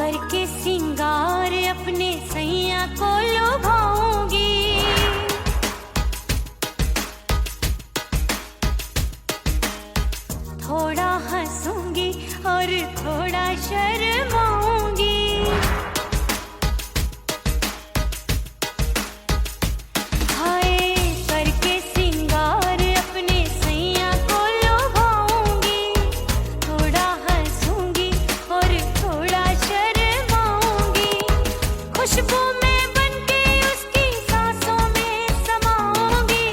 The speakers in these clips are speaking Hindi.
करके सिंगार अपने सैया को लुभाऊंगी, थोड़ा हंसूंगी और थोड़ा शर्माऊंगी। हाय करके सिंगार अपने सैया को लुभाऊंगी, थोड़ा हंसूंगी और थोड़ा शर्माऊंगी। खुशबू में बनके उसकी सांसों में समाऊंगी,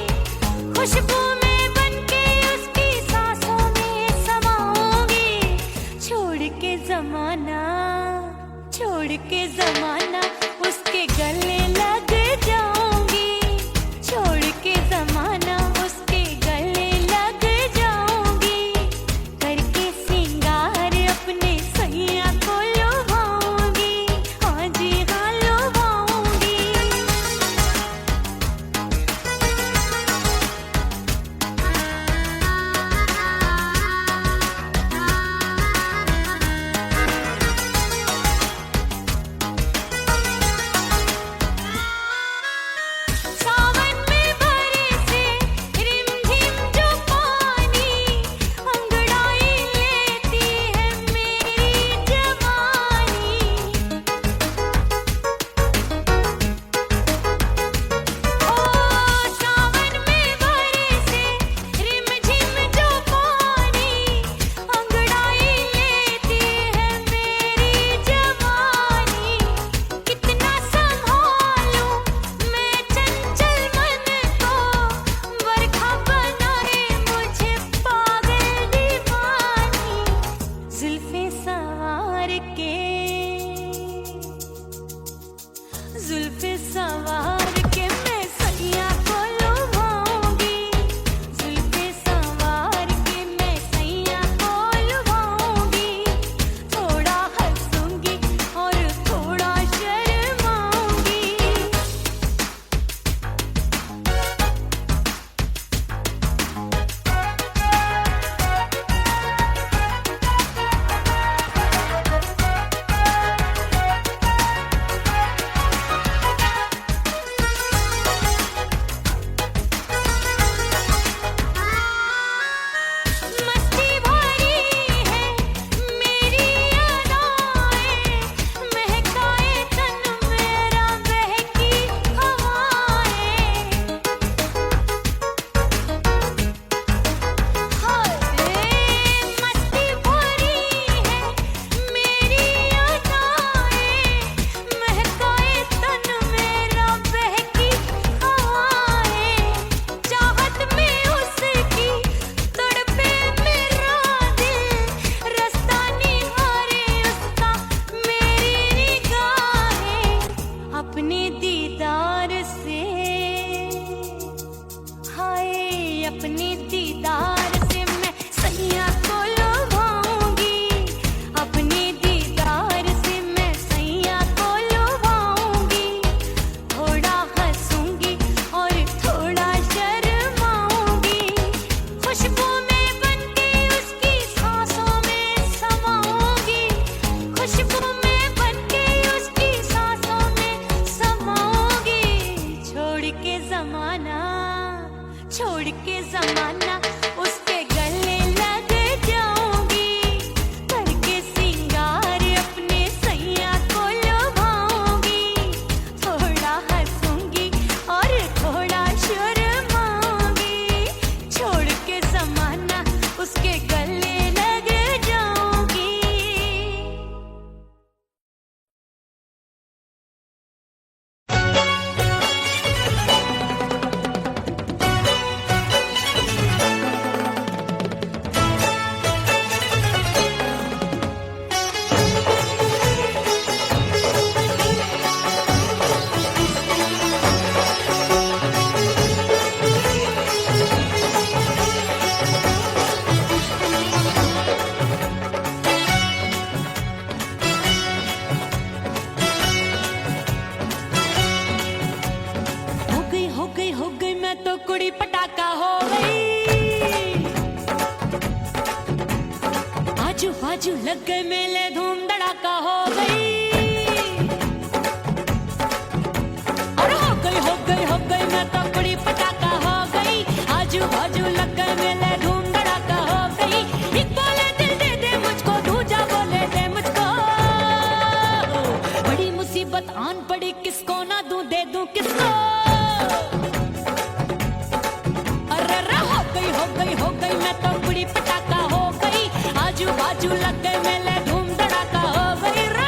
खुशबू में बनके उसकी सांसों में समाऊंगी। छोड़ के जमाना उसके गले लग जाऊंगी, छोड़ के जमाना उसके गले लग जाऊंगी। करके सिंगार अपने सैया को लुभाऊंगी, हाँ जी हाँ लुभाऊंगी। सावन में बरसे रिमझिम जो पानी, अंगड़ाई लेती है मेरी जवानी। ओ सावन में बरसे रिमझिम जो पानी, अंगड़ाई लेती है मेरी जवानी। कितना संभालूं मैं चंचल मन को, बरखा बनाए मुझे पागल दीवानी। जुल्फे सवार के मैं सैया को लुभाऊंगी, जुल्फे सवार के मैं सैया को लुभाऊंगी। थोड़ा हंसूंगी और थोड़ा शर्माऊंगी। मस्ती भरी है मेरी अदाएं, महकाए तन मेरा बहकी हवाएं। हाय मस्ती भरी है मेरी अदाएं, महकाए तन मेरा बहकी हवाएं। चाहत में उसकी तड़पे मेरा दिल, रास्ता निहारे उसका मेरी निगाहें। अपने दीदार से हाय अपने दीदार से मैं सैया को लुभाऊंगी, अपने दीदार से मैं सैया को लुभाऊंगी। थोड़ा हंसूंगी और थोड़ा शर्माऊंगी। खुशबू में बनके उसकी सांसों में समाऊंगी, खुशबू में बनके उसकी सांसों में समाऊंगी। छोड़ के जमाना उसके गले लग जाऊंगी। करके सिंगार अपने सैया को लुभाऊंगी, थोड़ा हंसूंगी और थोड़ा शर्माऊंगी। छोड़ के जमाना उसके गले लग जाऊंगी। बाजू लग गए मेले धूम धड़ाका हो गई। अरे हो गई मैं तो बड़ी पटाखा हो गई। आजू बाजू लग गए मेले धूम धड़ाका हो गई। एक बोले दिल दे दे मुझको, दूजा बोले दे मुझको। बड़ी मुसीबत आन पड़ी, किसको ना दूं दे दूं किसको। अरे हो गई मैं तो बड़ी पटाखा हो गई। आजू बाजू लग गए मेले धूम धड़ाका हो गई रे।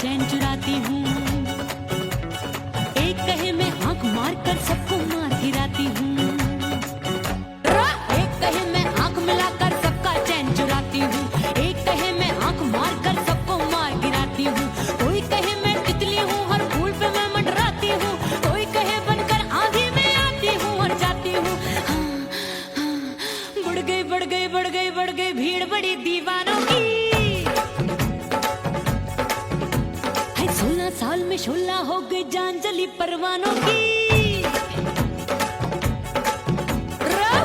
चैन चुराती हूँ, एक कहे मैं आंख मार कर सबको मार गिराती हूँ। एक कहे मैं आंख मिलाकर सबका चैन चुराती हूँ, एक कहे मैं आंख मार कर सबको मार गिराती हूँ। कोई कहे मैं तितली हूँ, हर फूल पे मैं मंडराती हूँ। कोई कहे बनकर आंधी में आती हूँ और जाती हूँ। बढ़ गई भीड़ बड़ी दीवानों की। 16 साल में शोला हो गई जान जली परवानों की।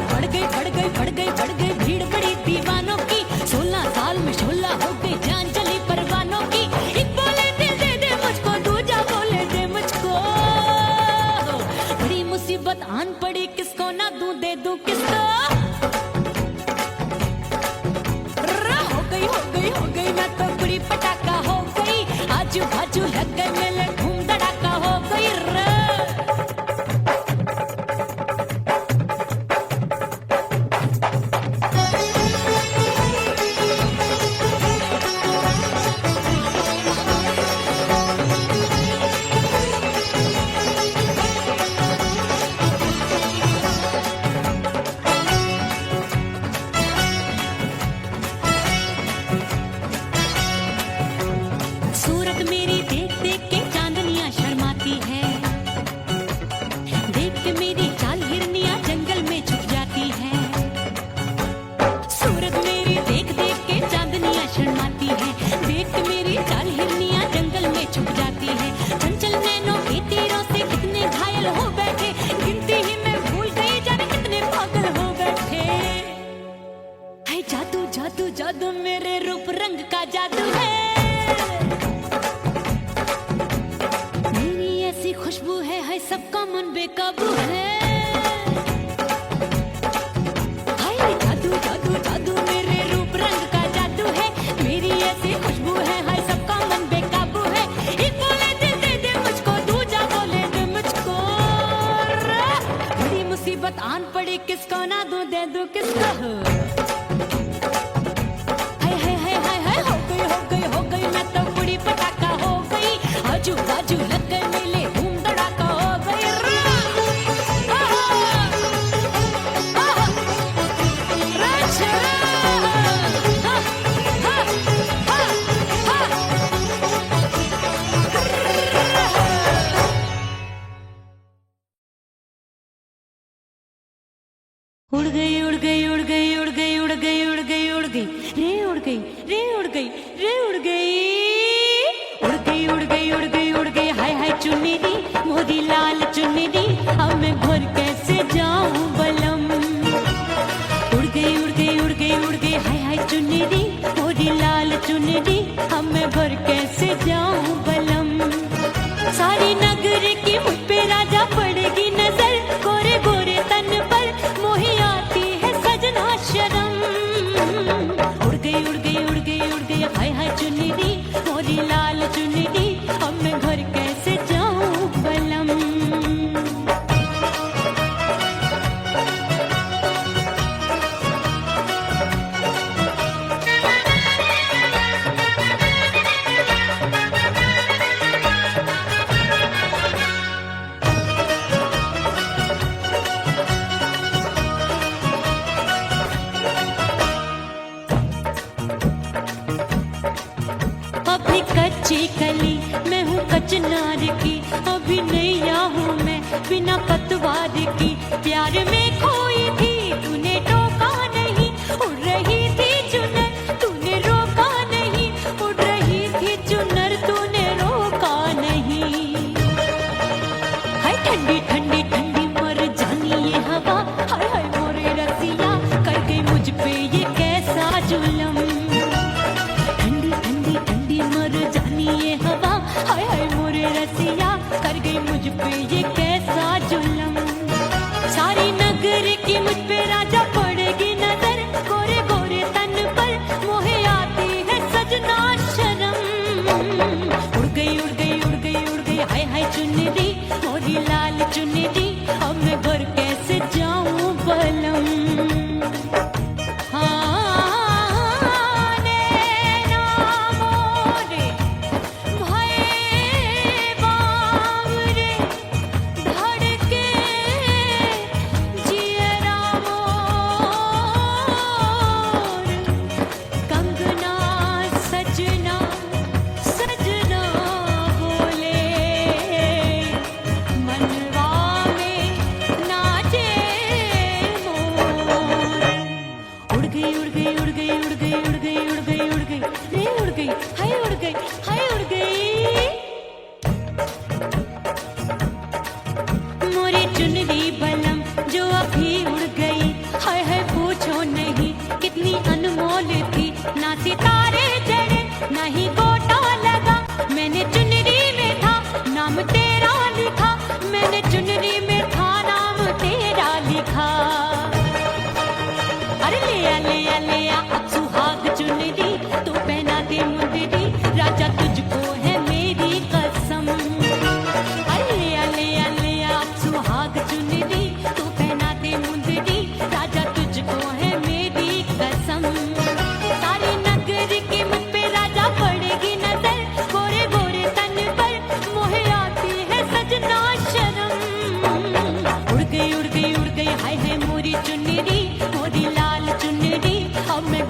बढ़ गई भीड़ बड़ी दीवानों की। 16 साल में शोला हो गई जान जली परवानों की। एक बोले दिल दे दे मुझको, दूजा बोले दे मुझको। बड़ी मुसीबत आन पड़ी, किसको ना दूं दे दूं किसको। हो गई मैं तो बड़ी पटाखा हो गई। आजू बाजू लग गए मेले धूम धड़ाका हो गई रे। सूरत मेरी देख देख के चांदनियां शर्माती है। देख के मेरी चाल हिरनियां जंगल में छुप जाती है। सूरत मेरी देख देख के चांदनियां शर्माती है। देख के मेरी चाल हिरनियां जंगल में छुप जाती है। चंचल नैनों के तीरों से कितने घायल हो बैठे, गिनती ही मैं भूल गई जाने कितने पागल हो बैठे। है जादू जादू जादू मेरे रूप रंग का जादू है। खुशबू है सबका मन बेकाबू है। हाय जादू जादू जादू मेरे रूप रंग का जादू है। मेरी ऐसी खुशबू है, हाय सबका मन बेकाबू है। एक बोले दिल दे दे मुझको, दूजा बोले दे मुझको। बड़ी मुसीबत आन पड़ी, किसको ना दूं दे दूं किसको। हो गई मैं तो बड़ी पटाखा हो गई। आजू बाजू लग गए मेले धूम धड़ाका हो गई रे। उड़ गई उड़ गई उड़ गई उड़ गई उड़ गई उड़ गई उड़ गई रे उड़ गई रे उड़ गई रे उड़ गई उड़ गई उड़ गई उड़ गई उड़ गई। हाय हाय चुन्नी मोरी लाल चुन्नी, अब मैं घर कैसे जाऊं बलम। उड़ गई उड़ गई उड़ गई उड़ गई हाय हाय चुन्नी मोरी लाल चुन्नी, अब मैं घर कैसे जाऊं बलम। सारी नगर की मुझ पे राजा पड़ेगी नजर, गोरे गोरे तन पर मोही आती है सजना शर्म। उड़ गई उड़ गई उड़ गई उड़ गई हाय हाय चुन्नी मोरी लाल चुन्नी, अब मैं घर कैसे जाऊं बलम। कच्ची कली मैं हूँ कचनार की, अभी नैया हूँ मैं बिना पतवार की। प्यार में खोई थी तूने टोका नहीं, उड़ रही थी चुनर तूने रोका नहीं, उड़ रही थी चुनर तूने रोका नहीं। हाय ठंडी ठंडी ठंडी मर जानी ये हवा, हाय हाय मोरे रसिया कर गई मुझ पे ये कैसा जुल्म। ठंडी ठंडी ठंडी मर जानी ये हवा, हाय हाय मोरे रसिया कर गई मुझ पे ये कैसा जुल्म। सारी नगर की मुझ पे राजा पड़ेगी नजर, गोरे गोरे तन पर मोहे आती है सजना शर्म। उड़ गई उड़ गई उड़ गई उड़ गई हाय हाय चुनरी मोरी लाल चुनरी, अब मैं घर कैसे जाऊं बलम। चुनरी बलम जो अभी उड़ गई, हाय हाय पूछो नहीं कितनी अनमोल थी। ना सितारे जड़े ना ही गोटा लगा, मैंने चुनरी में था नाम तेरा लिखा, मैंने चुनरी में था नाम तेरा लिखा। अरे ले आ अब सुहाग चुनरी तू पहना दे मुंदरी, राजा तुझको है मेरी कसम। सुहाग चुनरी तू पहना दे मुंदरी, राजा तुझको है मेरी कसम। सारी नगर की मुझ पे राजा पड़ेगी नजर, गोरे गोरे तन पर मोहे आती है सजना शर्म। उड़ गई हाय हाय मोरी चुनरी मोरी लाल चुनरी, अब मैं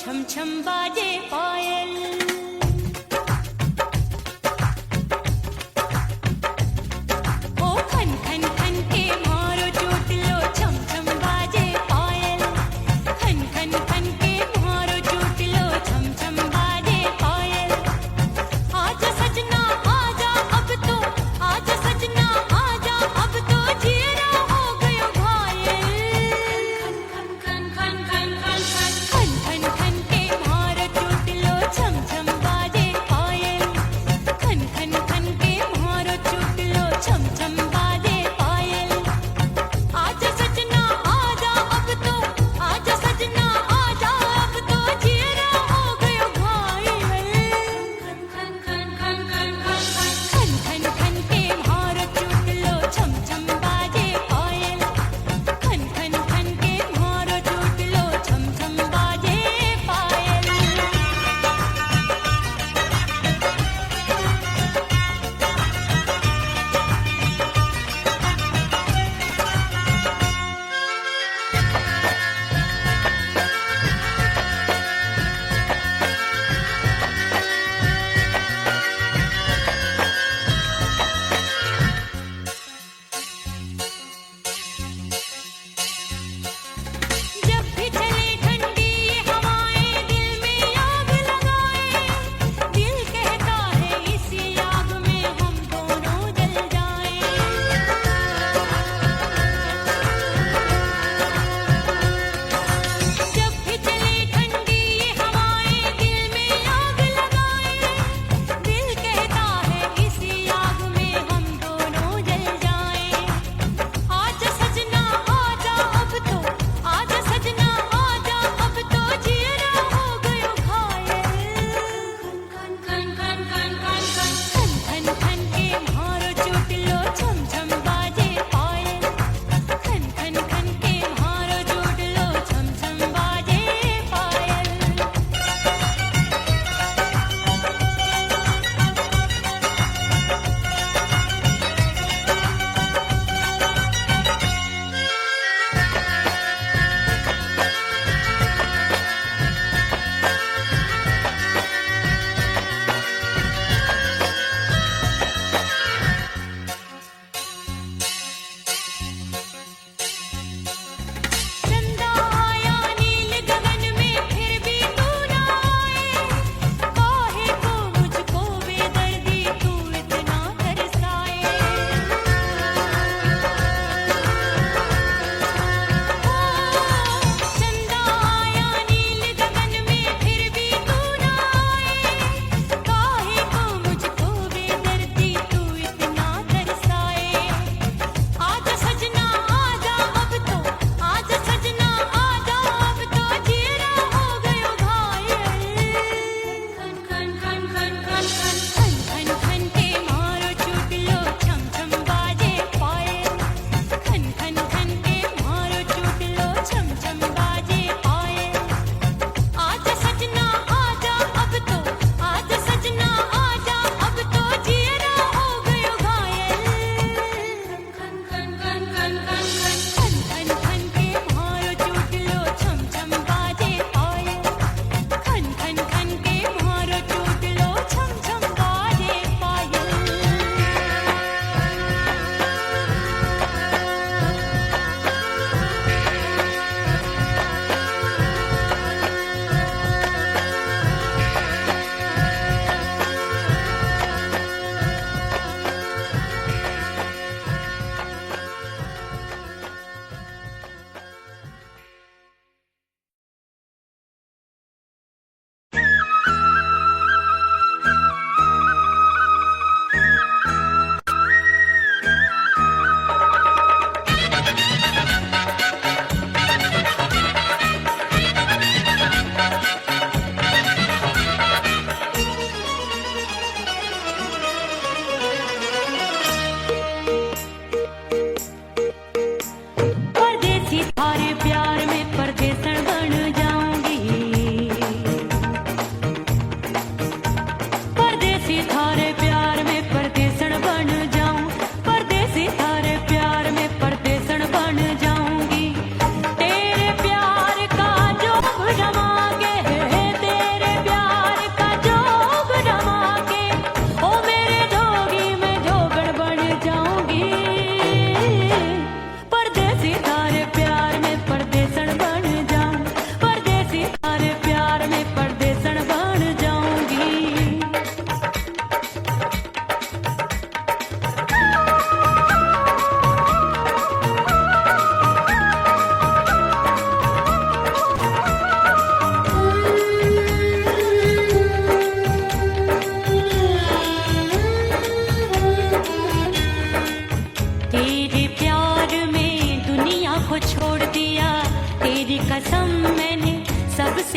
छम छम बाजे पायल। ओ खन खन खन के मारो चोटलो छम छम बाजे पायल। खन खन खन के मारो चोटलो छम छम बाजे पायल। आजा सजना आजा अब तो, आजा सजना आजा अब तो, जियरा हो गयो घायल। खन खन खन खन खन खन खन खन के मारो चोटलो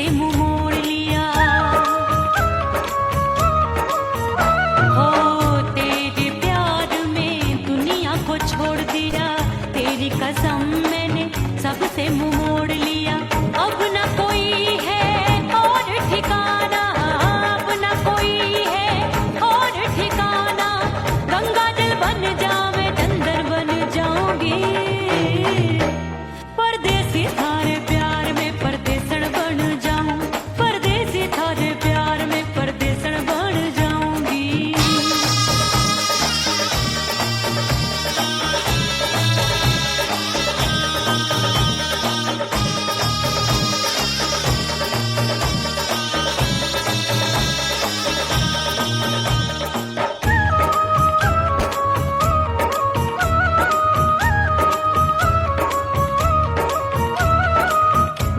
सबसे मुंह मोड़ लिया। हो तेरे प्यार में दुनिया को छोड़ दिया, तेरी कसम मैंने सबसे मुंह मोड़ लिया। अब न कोई है और ठिकाना, अब न कोई है और ठिकाना। गंगा जल बन जावे चंदन बन जाऊंगी, परदेसी थारे प्यार में परदेसण बन जाऊं, परदेसी थारे प्यार में परदेसण बन जाऊंगी।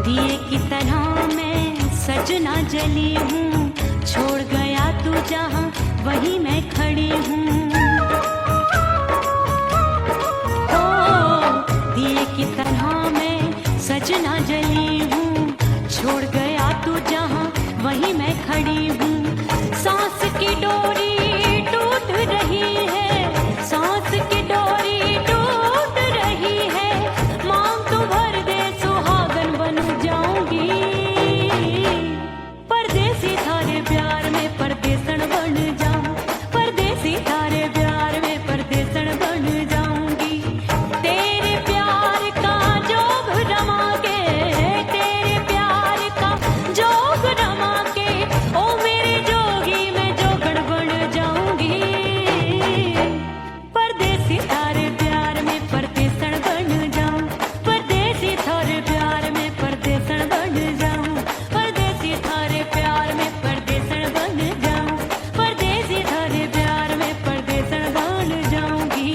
दिए की तरह मैं सजना जली हूँ, छोड़ गया तू जहाँ वहीं मैं खड़ी हूँ। ओ दिए की तरह मैं सजना जली हूँ, छोड़ गया तू जहाँ वहीं मैं खड़ी हूँ। सांस की डोरी टूट रही है, सांस की डोरी टूट रही है। मांग तू भर दे सुहागन बन जाऊंगी, परदेसी थारे प्यार में परदेसण बन जाऊं, परदेसी थारे प्यार में परदेसण बन जाऊंगी। तेरे प्यार का जोग रमा के, तेरे प्यार का जोग रमा के, ओ मेरे जोगी मैं जोगण बन जाऊंगी, परदेसी थारे प्यार में परदेसण बन जाऊं, परदेसी थारे प्यार में परदेसण बन जाऊं, परदेसी थारे प्यार में परदेसण बन जाऊं, परदेसी थारे प्यार में परदेसण बन जाऊंगी।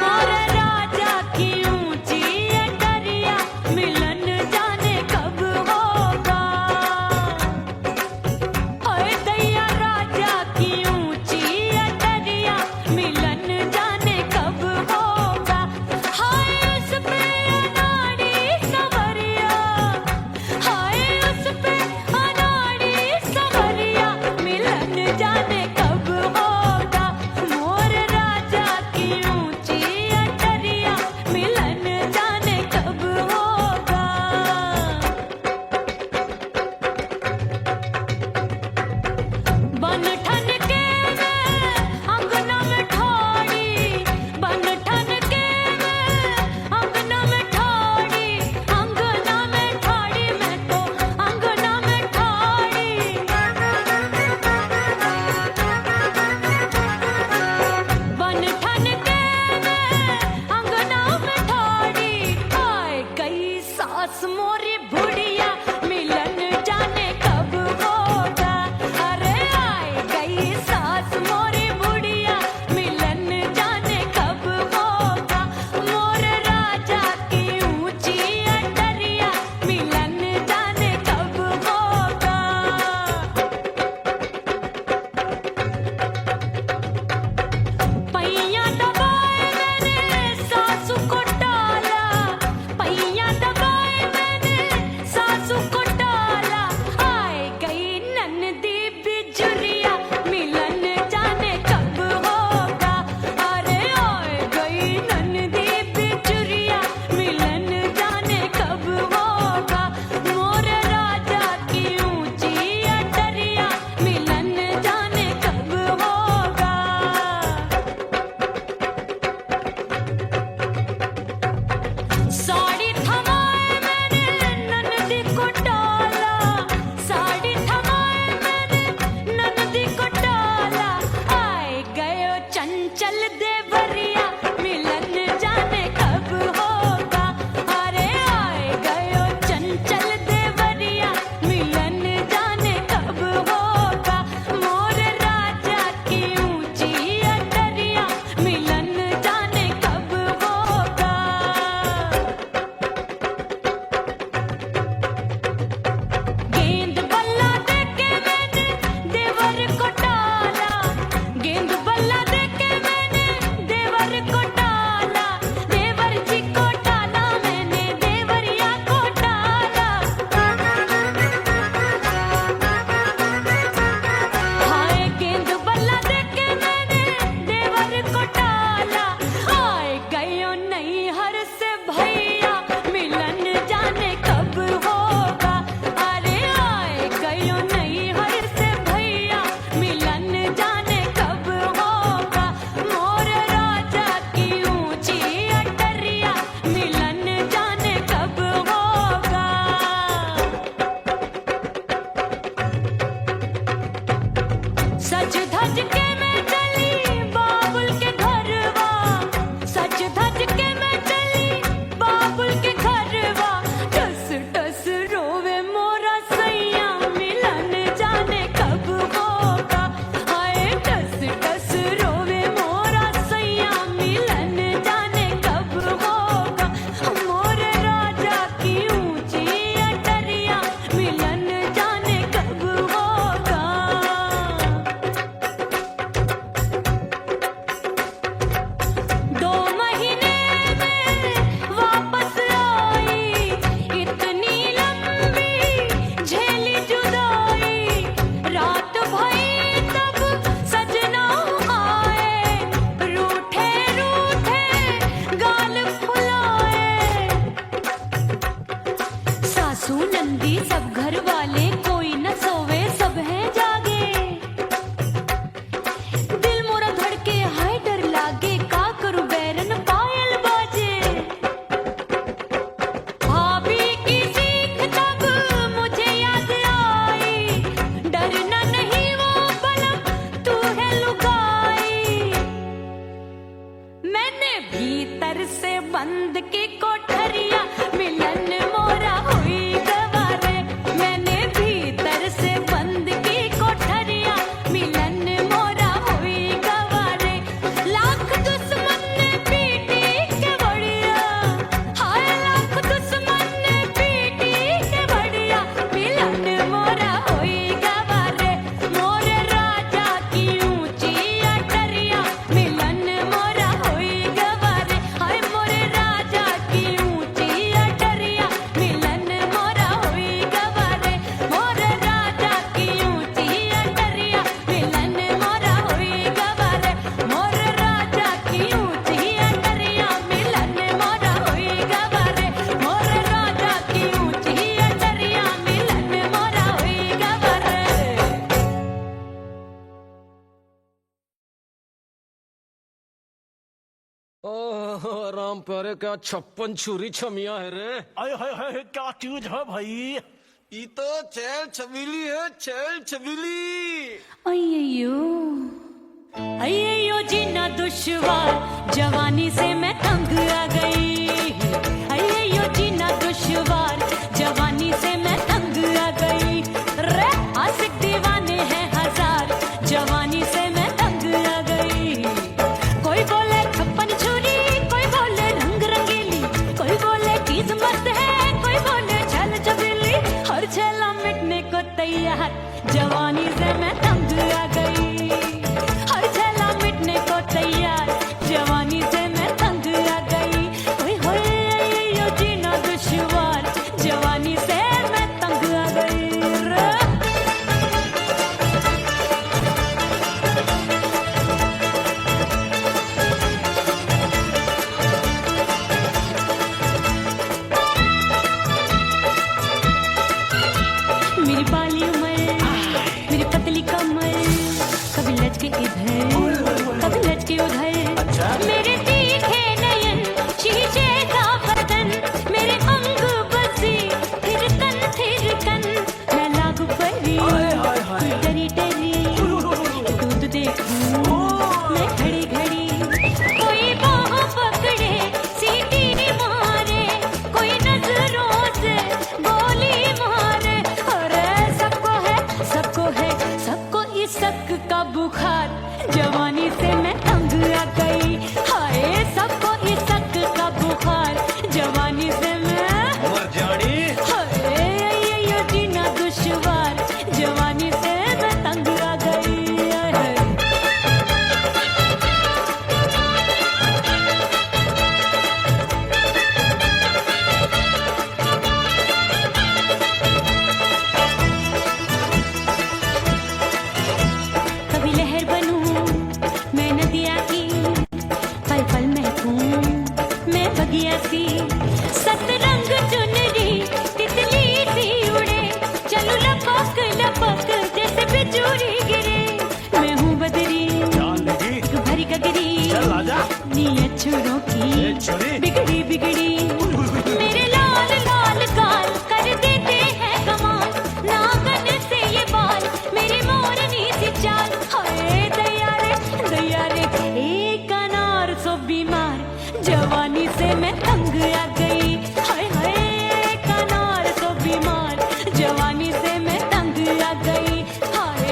और राजा की ऊंची अटरिया मिलन जाने कब होगा। ओए दैया राजा की ऊंची अटरिया मिलन जाने कब होगा। हाय उस पे अनाड़ी सवरिया, हाय उस पे अनाड़ी सवरिया मिलन जाने कब होगा। मोर राजा की ऊंची अटरिया मिलन जाने कब होगा। बन ठन के मैं अंगना में ठाड़ी, बन ठन के मैं अंगना में ठाड़ी, अंगना में ठाड़ी मैं तो अंगना में ठाड़ी। बन ठन के मैं अंगना में ठाड़ी, आए गई सास मोरी बुढ़िया मिलन जाने कब होगा। अरे आए गई सास मोरी बुढ़िया मिलन जाने कब होगा। मोर राजा की ऊंची अटरिया मिलन जाने कब होगा। पैया दबाए मैंने सासू को टाला, पैया दबाए मैंने सासू सासू नंदी सब घर वाले, कोई न सोवे सब हैं जागे। दिल मोरा धड़के हाय डर लागे, का करूं बैरन पायल बाजे। भाभी की सीख तब मुझे याद आई, डरना नहीं वो बलम तू है लुगाई। मैंने भीतर से बंद की कोठरिया, मिलन मोरा हुई गवारे। मैंने भीतर से बंद की कोठरिया, मिलन मोरा हुई गवारे। लाख दुश्मन ने पीटी के बढ़िया, हाय लाख दुश्मन ने पीटी के बढ़िया, मिलन मोरा हुई गवारे। मोरे राजा की ऊंची अटरिया, मिलन मोरा हुई गवारे। हाय मोरे राजा की ऊंची अटरिया, मिलन मोरा हुई गवारे। मोरे राजा की ऊंची अटरिया, मिलन मोरा हुई गवारे। मोरे राजा की ऊंची अटरिया, मिलन मोरा हुई गवारे। मोरे राजा की ऊंची अटरिया, मिलन मोरा हुई गवारे। ओह राम प्यारे, क्या 56 छुरी छमिया है रे। हाय हाय हाय, क्या चीज है भाई? ये तो चैल छबीली है, चैल छबीली। अय्यो अय्यो जीना दुश्वार, जवानी से मैं तंग आ गई। अय्यो जीना दुश्वार, जवानी से मैं तंग आ गई। रे आशिक दीवाने हैं हजार, जवानी से मैं तंग आ गई। कोई बोले 56 छुरी, कोई बोले रंग रंगीली, कोई बोले चीज मस्त है, कोई बोले छल छबीली। हर छेला मिटने को तैयार, जवानी से मैं तंग आ गई। हर छेला मिटने को तैयार, जवानी से मैं तंग आ गई। ओए होए यो जीना दुश्वार, जवानी से मैं तंग आ गई रे। मेरी बाली उमर, मेरी पतली कमर, कभी लचके इधर कभी लचके उधर। मेरे तीखे नयन, शीशे का बदन, मेरे अंग बसी थिरकन। मैं लागू परी डरी डरी, दूध देखूं मैं घड़ी घड़ी। कोई बाहों पकड़े सीटी मारे, कोई नजरों से गोली मारे। अरे सबको है सबको इसक का बुखार, जवानी से मैं तंग आ गई। हाय सबको इसक का बुखार, जवानी से मैं मर जानी। हाय यो जीना दुश्वार, जवानी से मैं तंग आ गई। हाय। कभी लहर बनूं मैं नदिया की, पल पल महकूं मैं बगिया सी। सतरंग चुनरी तितली सी उड़े, चलूं लपक लपक जैसे बिजुरी गिरे। मैं हूँ बदरी जान लगी? एक भरी गगरी, चल आजा। नीयत छुरों ए की छुरी। बिगड़ी बिगड़ी। मेरे लाल लाल गाल कर देते हैं कमाल, नागन से ये बाल मेरी मोरनी सी चाल। हाय दैया रे एक अनार सो बीमार, जवानी से मैं तंग आ गई। हाय हाय एक अनार सो बीमार, जवानी से मैं तंग आ गई। हाय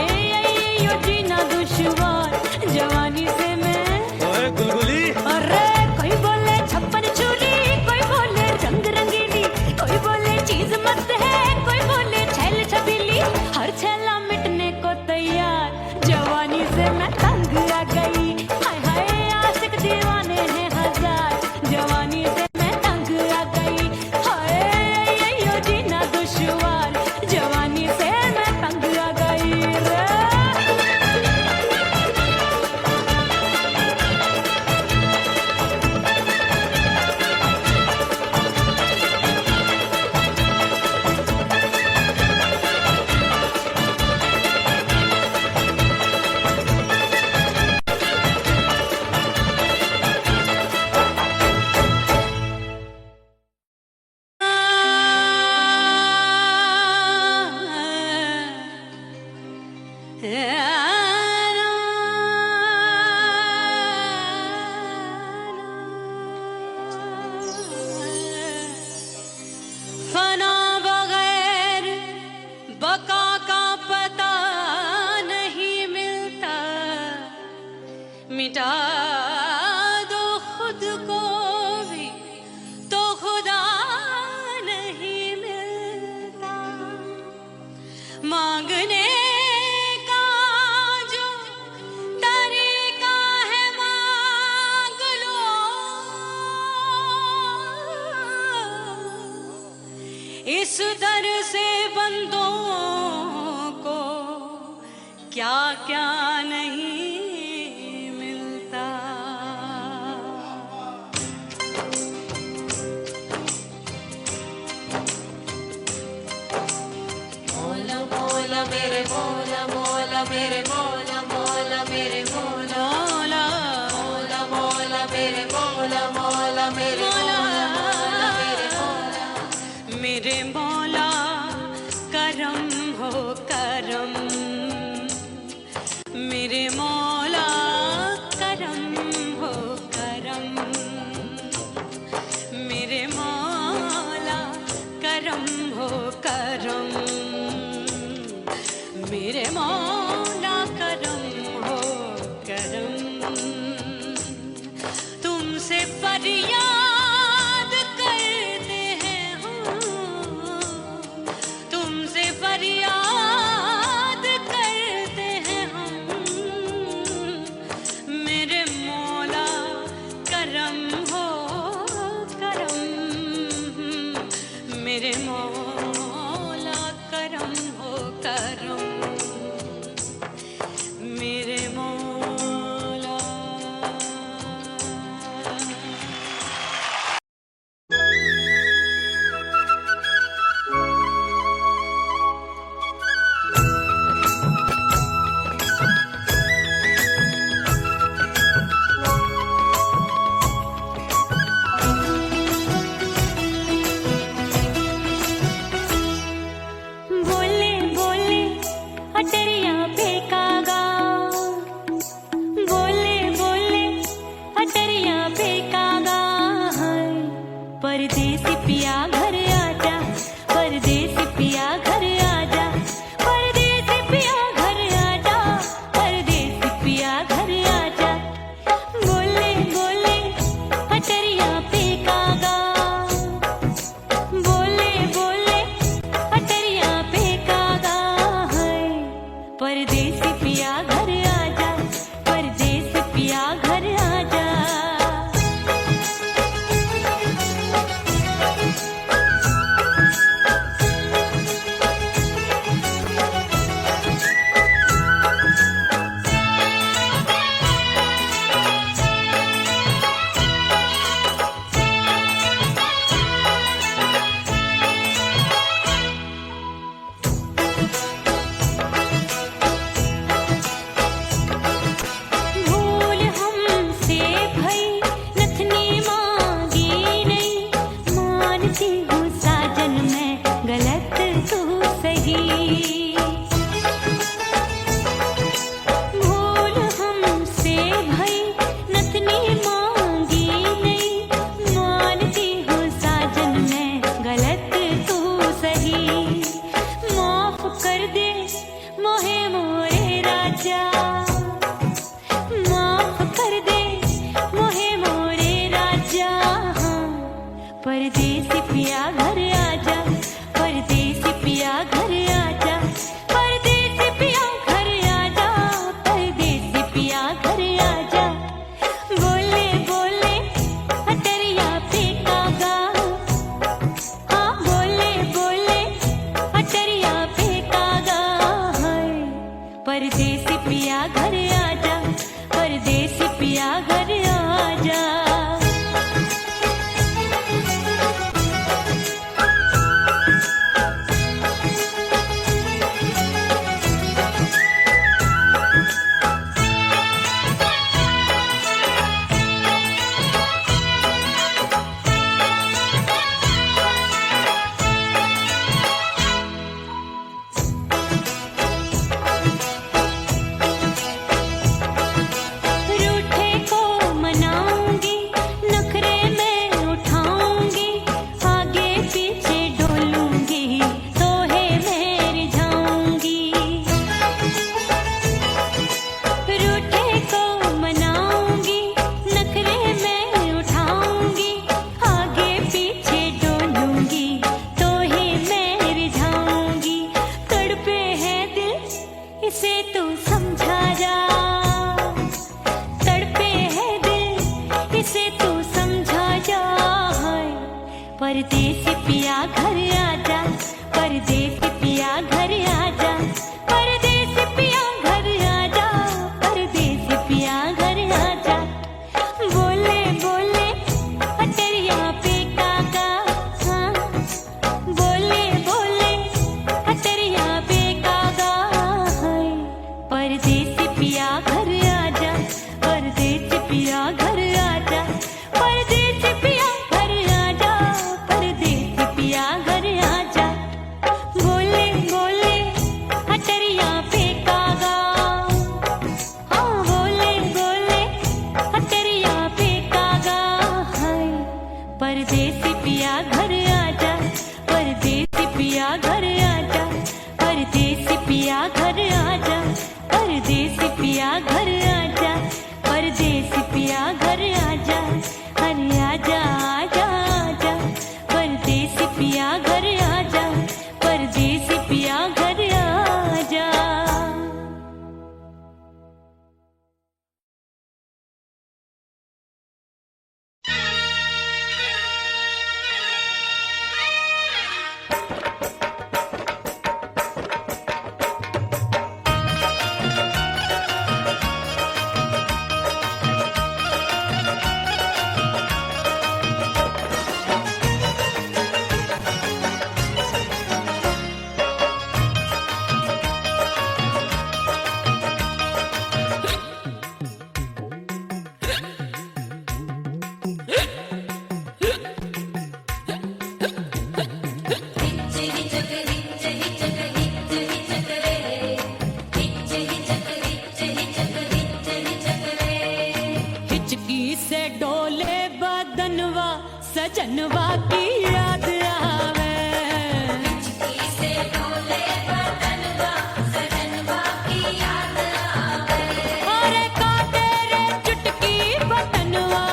यो जीना दुश्वार, जवानी से मैं। ओए गुलगुली, अरे कोई बोले 56 छुरी, कोई बोले मिटा दो खुद को भी तो खुदा नहीं मिलता। मांगने का जो तरीका है मांग लो, इस दर से बंदों को क्या क्या नहीं मिलता। मौला मौला मेरे मौला मौला मेरे मौला मौला मेरे मौला मौला मौला मेरे मौला मौला मेरे मौला मेरे मौला मेरे मौला करम हो करम, मेरे मौला करम हो करम, मेरे मौला करम हो करम, मेरे मौला करम हो करम। तुमसे फरियाद करते हैं हम, तुमसे फरियाद करते हैं हम, मेरे मौला करम हो करम, मेरे मौला करम हो करम, मेरे मौला। बोले बोले अटरिया फेंकागा, बोले बोले अटरिया फेंकागा, परदेसी पिया घर आजा, परदेसी पिया घर आजा, परदेसी पिया घर आजा, परदेसी पिया घर आजा। बोले बोले अटरिया फेंकागा, बोले बोले अटरिया फेंकागा, परदेसी पिया घर आजा, परदेसी पिया घर आजा। भूल हमसे भई नथनी मांगी नहीं, मानती हूँ साजन मैं गलत तू सही। भूल हमसे भई नथनी मांगी नहीं, मानती हूँ साजन मैं गलत तू सही। माफ कर दे मोहे मोरे राजा, माफ कर दे मोहे मोरे राजा। परदेसी पिया घर आजा, परदेसी पिया घर आजा, परदेसी पिया घर आजा, परदेसी पिया घर आजा। बोले बोले अटरिया फेंकागा, हाँ बोले बोले अटरिया फेंकागा, परदेसी पिया पिया घर आजा, परदेसी पिया घर आजा, परदेसी पिया घर आजा, परदेसी पिया घर आजा, अरे आजा आजा आजा, परदेसी पिया घर आजा, परदेसी पिया घर आजा। सजनवा की याद आवे, हिचकी से डोले बदनवा, सजनवा की याद आवे। अरे का तेरे चुटकी बटनवा,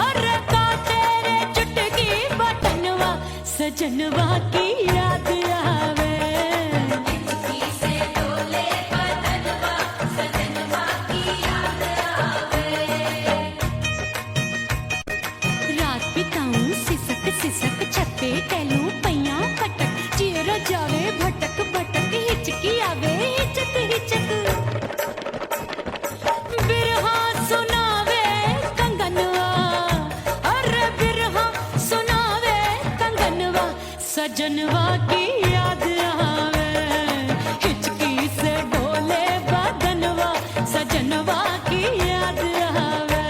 अरे का तेरे चुटकी बटनवा, सजनवा की याद आवे। हिचकी से डोले बदनवा, सजनवा की याद आवे। रात बिताऊं सिसक सिसक छत्ते टैलू पैया पटक, चेहरा जावे भटक भटक, हिचकी आवे हिचक हिचक। बिरहा सुनावे कंगनवा, अरे बिरहा सुनावे कंगनवा, सजनवा की याद आवे। हिचकी से डोले बदनवा, सजनवा की याद आवे।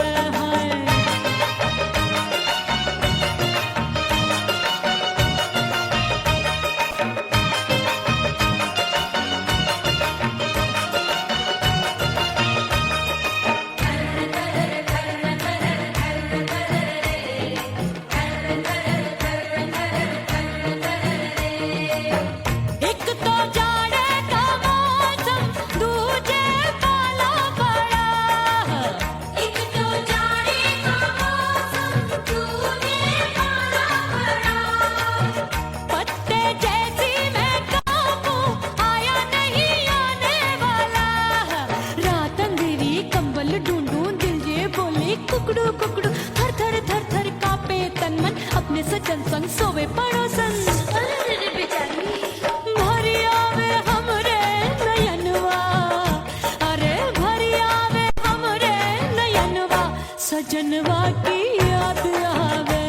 एक तो जाड़े का मौसम, दूजे पाला पड़ा। एक तो जाड़े का मौसम, दूजे पाला पड़ा। पत्ते जैसी मैं कांपूं, आया नहीं आने वाला। रात अंधेरी कंबल ढूंढूं, दिल ये बोले कुकड़ू कुकड़ू। थर थर थर थर कांपे तन मन, अपने सजन संग सोवे पड़ोसन। भरिया वे हमरे नयनवा, अरे भरिया वे हमरे नयनवा, सजनवा की याद आवे।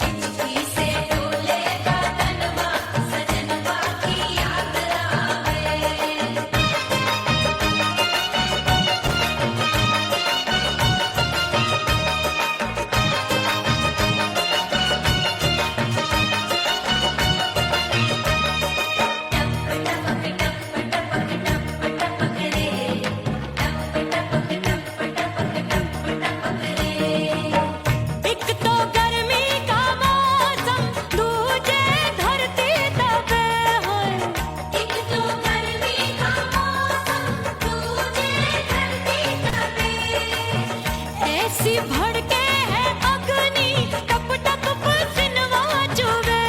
हिचकी से डोले बदनवा, सजनवा की याद आवे। एक तो गर्मी का मौसम, दूजे धरती तपे है। एक तो गर्मी का मौसम, दूजे धरती तपे। ऐसी भड़के है अग्नि, टप टप पसीनवा चुभे।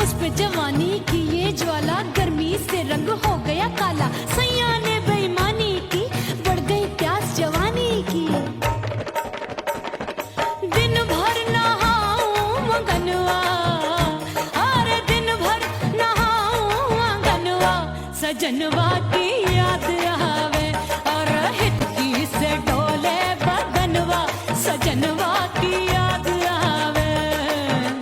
उस पे जवानी की ये ज्वाला, गर्मी से रंग हो गया काला। सैया ने बेईमानी की, बढ़ गई प्यास जवानी की। दिन भर नहाऊं मंगनवा, अरे दिन भर नहाऊं मंगनवा, सजनवा की याद आवे। और हिचकी से डोले बदनवा, सजनवा की याद आवे।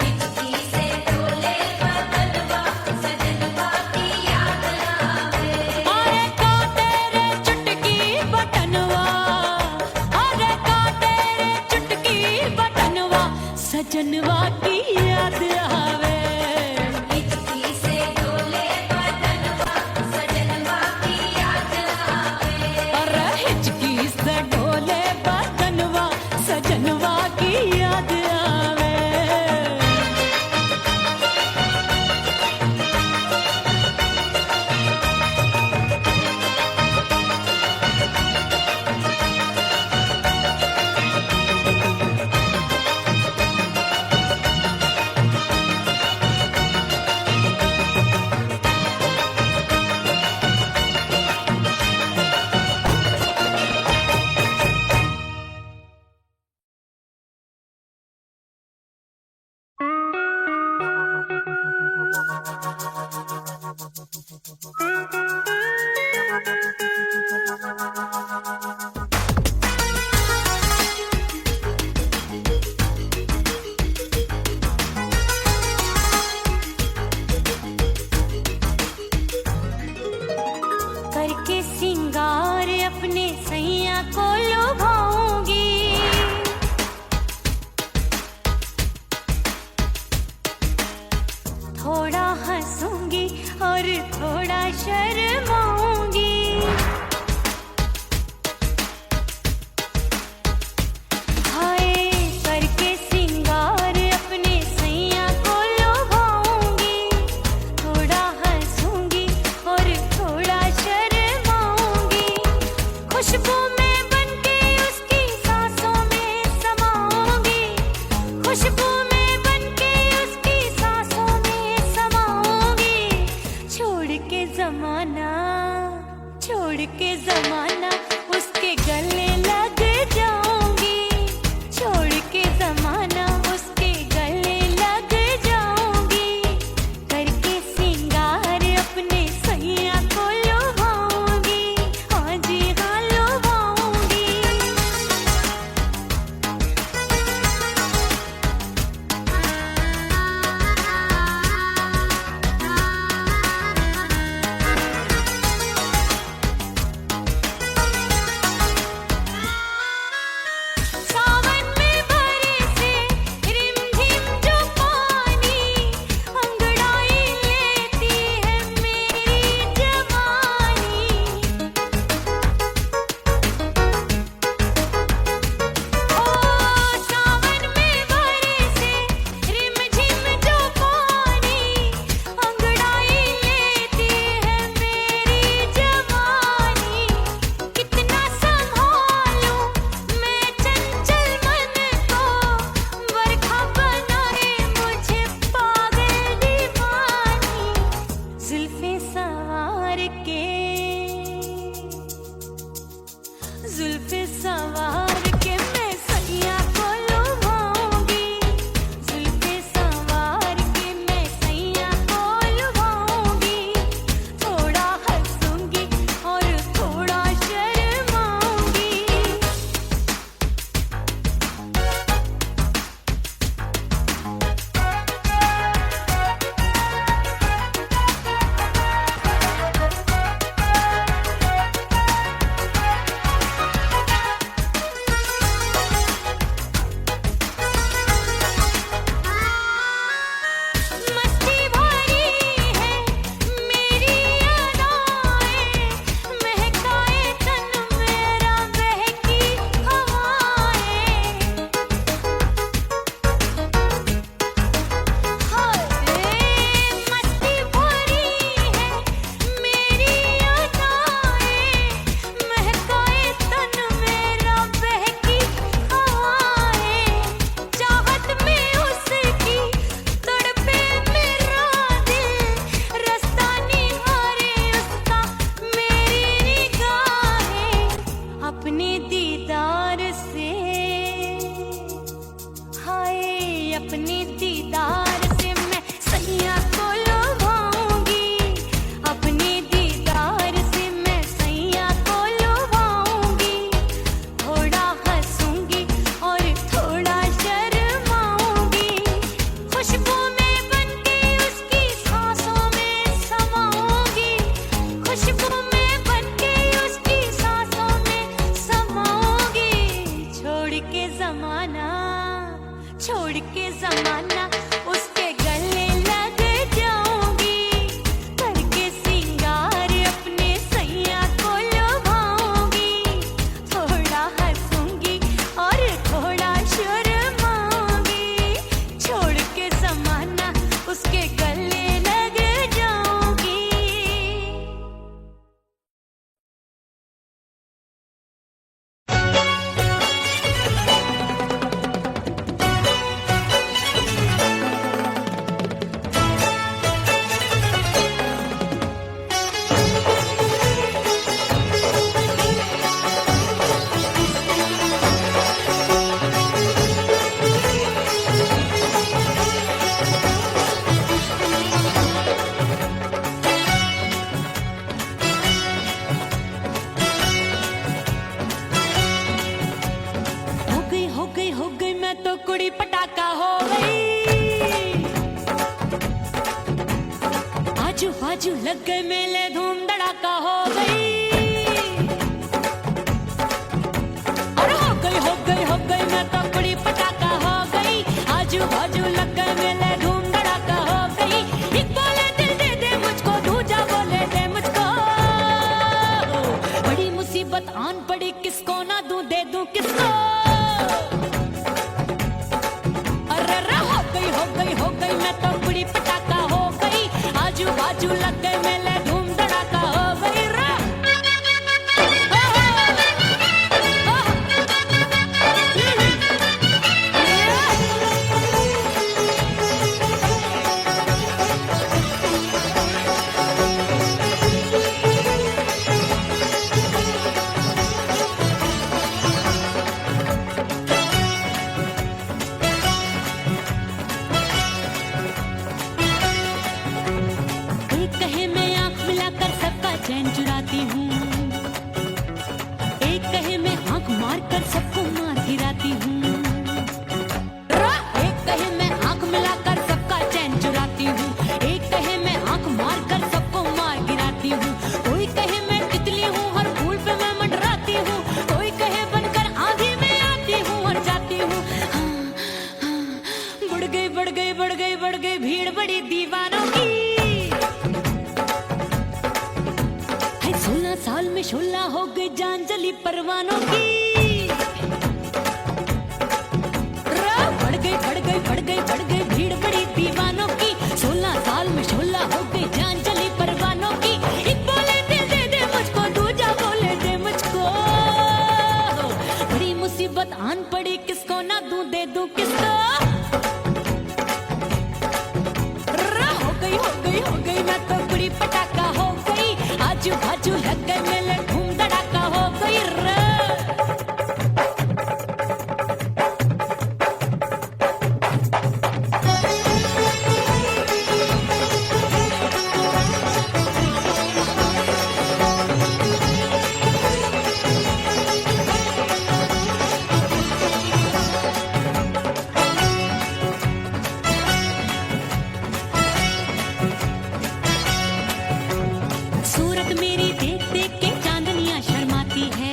हिचकी से डोले बदनवा, सजनवा की याद आवे। अरे का तेरे चुटकी बटनवा, अरे का तेरे चुटकी बटनवा, सजनवा की याद आवे। हिचकी से डोले बदनवा, सजनवा की हंसूंगी और थोड़ा शर्माऊंगी। हाय करके सिंगार अपने सैया को लुभाऊंगी। थोड़ा हंसूंगी और थोड़ा शर्माऊंगी। खुशबू में बनके उसकी सांसों में समाऊंगी। खुशबू में बनके उसकी सांसों में समाऊंगी। छोड़ के जमाना उसके गले लग जाऊंगी। छोड़ के जमाना उसके गले लग जाऊंगी। करके सिंगार अपने सैया को लुभाऊंगी। हाँ जी हाँ लुभाऊंगी। सावन में बरसे रिमझिम जो पानी, अंगड़ाई लेती है मेरी जवानी। ओ सावन में बरसे रिमझिम जो पानी, अंगड़ाई लेती है मेरी जवानी। कितना संभालूं मैं चंचल मन को, बरखा बनाए मुझे पागल दीवानी। जुल्फे सवार के मैं सैया को लुभाऊंगी। जुल्फे सवार के मैं सैया को लुभाऊंगी। थोड़ा हंसूंगी और थोड़ा शर्माऊंगी। मस्ती भरी है मेरी अदाएं, महकाए तन मेरा बहकी हवाएं। हाय मस्ती भरी है मेरी अदाएं, महकाए तन मेरा बहकी हवाएं। चाहत में उसकी तड़पे मेरा दिल, रास्ता निहारे उसका मेरी निगाहें। अपने दीदार से हाय अपने दीदार से मैं सैया को लुभाऊंगी। अपने दीदार से मैं सैया को लुभाऊंगी। थोड़ा हंसूंगी और थोड़ा शर्माऊंगी। खुशबू में बनके उसकी सांसों में समाऊंगी। खुशबू में बनके उसकी सांसों में समाऊंगी। छोड़ के जमाना उसके गले लग जाऊंगी। करके सिंगार अपने सैया को लुभाऊंगी। थोड़ा हंसूंगी और थोड़ा शर्माऊंगी। छोड़ के जमाना उसके गले लग जाऊंगी। बाजू लग गए मेले धूम धड़ाका हो गई। अरे हो गई मैं तो बड़ी पटाखा हो गई। आजू बाजू लग गए मेले धूम धड़ाका हो गई। एक बोले भाजू लग गए मेले धूम धड़ाका हो गई रा एक कहे मैं आंख मिलाकर सबका चैन चुराती हूँ, एक कहे मैं आंख मारकर सबको मार गिराती हूँ। एक कहे मैं आंख मिलाकर सबका चैन चुराती हूँ, एक कहे मैं आंख मारकर सबको मार गिराती हूँ। कोई कहे मैं तितली हूँ, हर फूल पे मैं मंडराती हूँ, कोई कहे बनकर आंधी में आती हूँ और जाती हूँ। बढ़ गई बढ़ गई बढ़ गई बढ़ गई भीड़ बड़ी दीवानों की। 16 साल में शोला हो गई जान जली परवानों की। बढ़ गई बढ़ गई बढ़ गई बढ़ गई भीड़ बड़ी दीवानों की। 16 साल में शोला हो गई जान जली परवानों की। एक बोले दिल दे दे मुझको, दूजा बोले दे मुझको। बड़ी मुसीबत आन पड़ी, किसको ना दूं दे दूं किसको। हो गई मैं तो बुरी पटाखा हो गई, आजू बाजू लग गए मेले धूम धड़ाका हो गई रे। सूरत मेरी देख देख के चांदनियां शर्माती है,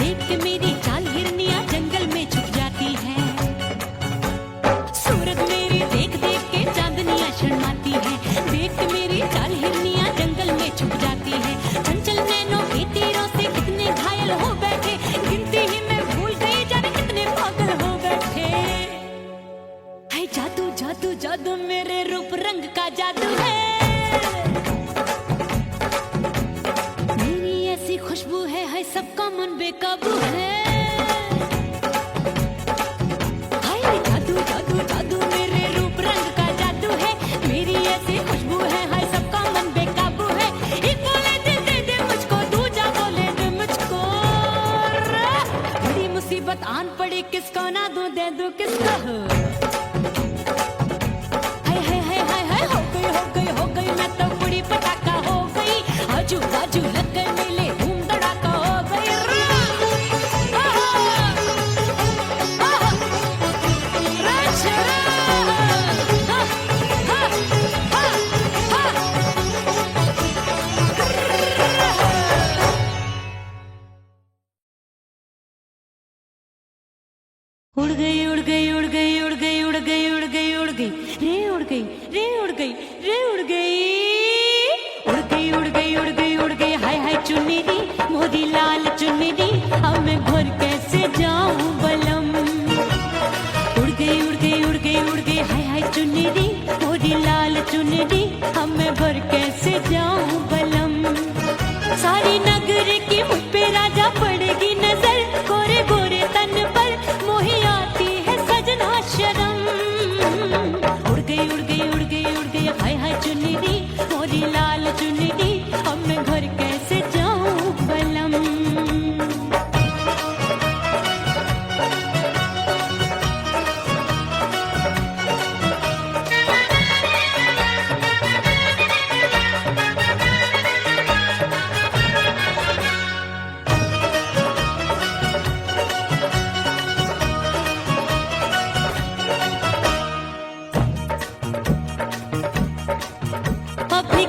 देख के मेरी चाल हिरनियां जंगल में छुप जाती है। सूरत मेरी देख देख के चांदनियां शर्माती है, देख के मेरी चाल हिरनियां जंगल में छुप जाती है। चंचल नैनों के तीरों से कितने घायल हो बैठे, गिनती ही मैं भूल गई जाने कितने पागल हो बैठे। है जादू जादू जादू मेरे रूप रंग का जादू है, ऐसी खुशबू है सबका मन बेकाबू है। हाय जादू जादू जादू मेरे रूप रंग का जादू है, मेरी ऐसी खुशबू है हाय सबका मन बेकाबू है। एक बोले दिल दे दे मुझको, दूजा बोले दे मुझको। बड़ी मुसीबत आन पड़ी, किसको ना दूं दे दूं किसको। हाय हाय हाय हाय हाय हो गई हो गई हो गई मैं तो बुरी पटाखा हो गई, आजू बाजू लग गए मेले धूम धड़ाका हो गई रा। उड़ गई उड़ गई उड़ गई उड़ गई उड़ गई उड़ गई उड़ गई रे उड़ गई रे उड़ गई रे उड़ गई उड़ गई उड़ गई उड़ गई उड़ गई। हाय हाय चुन्नी दी मोदी लाल चुन्नी दी, अब मैं घर कैसे जाऊं बलम। उड़ गई उड़ गई उड़ गई उड़ गई हाय हाय चुन्नी दी मोदी लाल चुन्नी दी, अब मैं घर कैसे जाऊं बलम। सारी नगर की मुझ पे राजा पड़ेगी नजर, गोरे गोरे तन पर मोही आती है सजना शर्म। उड़ गई उड़ गई उड़ गई उड़ गई हाय हाय चुन्नी दी मोरी लाल चुन्नी दी, अब मैं घर कैसे जाऊं बलम।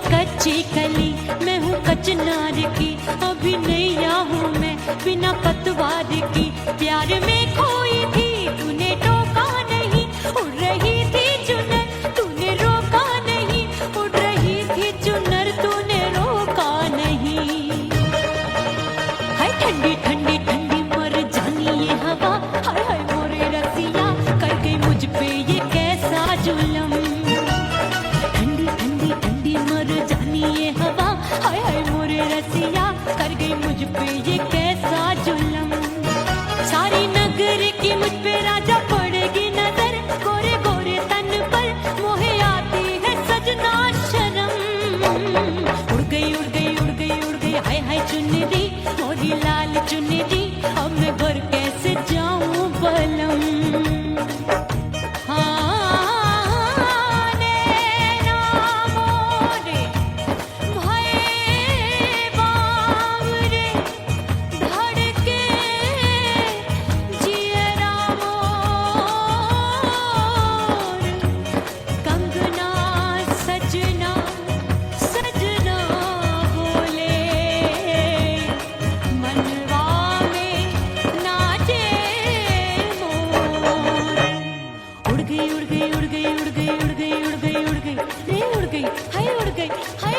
कच्ची कली मैं हूँ कचनार की, अभी नैया हूँ मैं बिना पतवार की। प्यार में खोई थी तूने टोका नहीं, उड़ रही थी चुनर तूने रोका नहीं, उड़ रही थी चुनर तूने रोका नहीं। हाय ठंडी ठंडी ठंडी मर जानी ये हवा, हाय हाय मोरे रसिया कर गई मुझ पे ये कैसा जुलम। ठंडी ठंडी मुझ पे ये कैसा जुल्म, सारी नगर की मुझ पे राजा पड़ेगी नजर, गोरे गोरे तन पर मोहे आती है सजना शर्म। उड़ गई उड़ गई उड़ गई उड़ गई हाय हाय चुन्नी मोरी लाल चुन्नी, अब मैं घर कैसे जाऊं बलम। हाँ नैना मोरे भये बावरे, धड़के जियरा मोर, कंगना सजना सजना बोले, मनवा में नाचे मोर। उड़ गई उड़ गई उड़ गई उड़ गई उड़ गई उड़ गई उड़ गई रे उड़ गई, हाय उड़ गई, हाय